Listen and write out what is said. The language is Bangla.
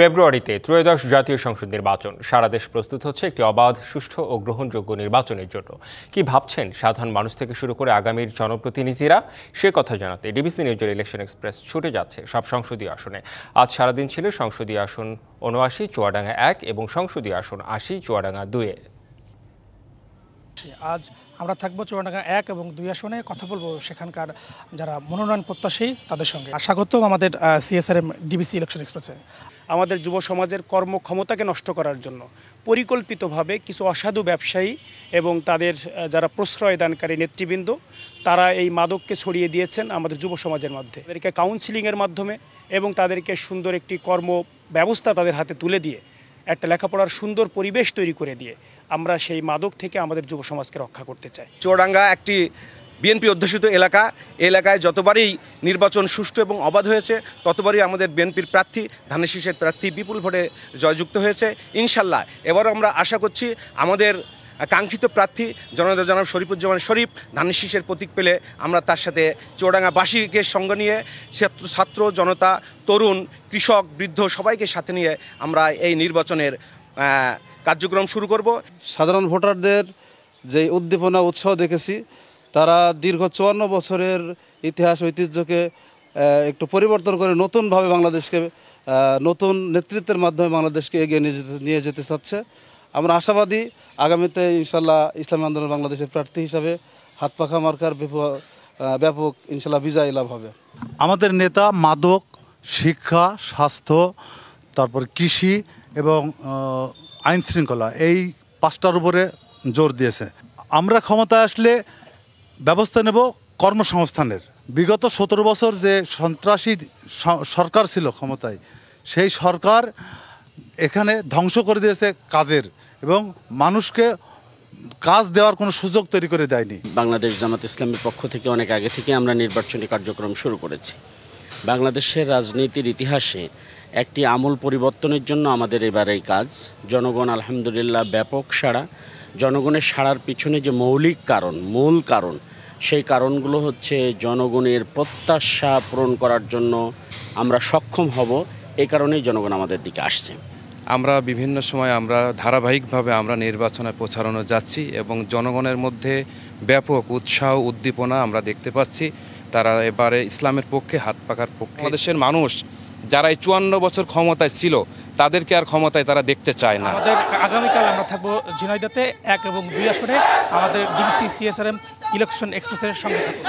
ফেব্রুয়ারিতে ত্রয়োদশ জাতীয় সংসদ নির্বাচন। সারা দেশ প্রস্তুত হচ্ছে একটি অবাধ, সুষ্ঠু ও গ্রহণযোগ্য নির্বাচনের জন্য। কি ভাবছেন সাধারণ মানুষ থেকে শুরু করে আগামীর জনপ্রতিনিধিরা? সে কথা জানাতে ডিবিসি নিউজের ইলেকশন এক্সপ্রেস ছুটে যাচ্ছে সব সংসদীয় আসনে। আজ সারাদিন ছিল সংসদীয় আসন ৭৯, চুয়াডাঙ্গা ১ এবং সংসদীয় আসন ৮০, চুয়াডাঙ্গা ২-এ। আজ আমরা থাকবো চুয়াডাঙ্গা ১ এবং ২ আসনে, কথা বলবো সেখানকার যারা মনোনয়ন প্রত্যাশী তাদের সঙ্গে। স্বাগতম আমাদের সিএসআরএম ডিবিসি ইলেকশন এক্সপ্রেসে। আমাদের যুব সমাজের কর্মক্ষমতাকে নষ্ট করার জন্য পরিকল্পিতভাবে কিছু অসাধু ব্যবসায়ী এবং তাদের যারা প্রশ্রয় দানকারী নেতৃবৃন্দ, তারা এই মাদককে ছড়িয়ে দিয়েছেন আমাদের যুব সমাজের মধ্যে। তাদেরকে কাউন্সিলিংয়ের মাধ্যমে এবং তাদেরকে সুন্দর একটি কর্ম ব্যবস্থা তাদের হাতে তুলে দিয়ে, একটা লেখাপড়ার সুন্দর পরিবেশ তৈরি করে দিয়ে আমরা সেই মাদক থেকে আমাদের যুব সমাজকে রক্ষা করতে চাই। চুয়াডাঙ্গা একটি বিএনপি অধ্যুষিত এলাকায় যতবারই নির্বাচন সুষ্ঠু এবং অবাধ হয়েছে, ততবারই আমাদের বিএনপির প্রার্থী, ধানের শীষের প্রার্থী বিপুল ভোটে জয়যুক্ত হয়েছে। ইনশাল্লাহ এবারও আমরা আশা করছি আমাদের কাঙ্ক্ষিত প্রার্থী জনাব শরীফুজ্জামান শরীফ ধানের শীষের প্রতীক পেলে আমরা তার সাথে চুয়াডাঙ্গাবাসীকে সঙ্গে নিয়ে, ছাত্র জনতা, তরুণ, কৃষক, বৃদ্ধ সবাইকে সাথে নিয়ে আমরা এই নির্বাচনের কার্যক্রম শুরু করব। সাধারণ ভোটারদের যে উদ্দীপনা উৎসাহ দেখেছি, তারা দীর্ঘ ৫৪ বছরের ইতিহাস ঐতিহ্যকে একটু পরিবর্তন করে নতুনভাবে বাংলাদেশকে, নতুন নেতৃত্বের মাধ্যমে বাংলাদেশকে এগিয়ে নিয়ে যেতে চাচ্ছে। আমরা আশাবাদী আগামীতে ইনশাল্লাহ ইসলামী আন্দোলন বাংলাদেশের প্রার্থী হিসাবে হাতপাখা মার্কার ব্যাপক ইনশাল্লাহ বিজয় লাভ হবে। আমাদের নেতা মাদক, শিক্ষা, স্বাস্থ্য, তারপর কৃষি এবং আইন শৃঙ্খলা, এই ৫টার উপরে জোর দিয়েছে। আমরা ক্ষমতায় আসলে ব্যবস্থা নেব কর্মসংস্থানের। বিগত ১৭ বছর যে সন্ত্রাসী সরকার ছিল ক্ষমতায়, সেই সরকার এখানে ধ্বংস করে দিয়েছে কাজের, এবং মানুষকে কাজ দেওয়ার কোনো সুযোগ তৈরি করে দেয়নি। বাংলাদেশ জামাত ইসলামের পক্ষ থেকে অনেক আগে থেকে আমরা নির্বাচনী কার্যক্রম শুরু করেছি। বাংলাদেশের রাজনীতির ইতিহাসে একটি আমূল পরিবর্তনের জন্য আমাদের এবার এই কাজ। জনগণ আলহামদুলিল্লাহ ব্যাপক সাড়া। জনগণের সাড়ার পিছনে যে মূল কারণ, সেই কারণগুলো হচ্ছে জনগণের প্রত্যাশা পূরণ করার জন্য আমরা সক্ষম হব। এই কারণেই জনগণ আমাদের দিকে আসছে। আমরা বিভিন্ন সময় ধারাবাহিকভাবে আমরা নির্বাচনে প্রচারণা যাচ্ছি এবং জনগণের মধ্যে ব্যাপক উৎসাহ উদ্দীপনা আমরা দেখতে পাচ্ছি। তারা এবারে ইসলামের পক্ষে, হাত পাখার পক্ষে। বাংলাদেশের মানুষ যারা এই ৫৪ বছর ক্ষমতায় ছিল, তাদেরকে আর ক্ষমতায় তারা দেখতে চায় না। আমাদের আগামীকাল আমরা থাকবো ঝিনাইদহে ১ এবং ২ আসনে। আমাদের ডিবিসি সিএসআরএম ইলেকশন এক্সপ্রেসের সঙ্গে থাকবো।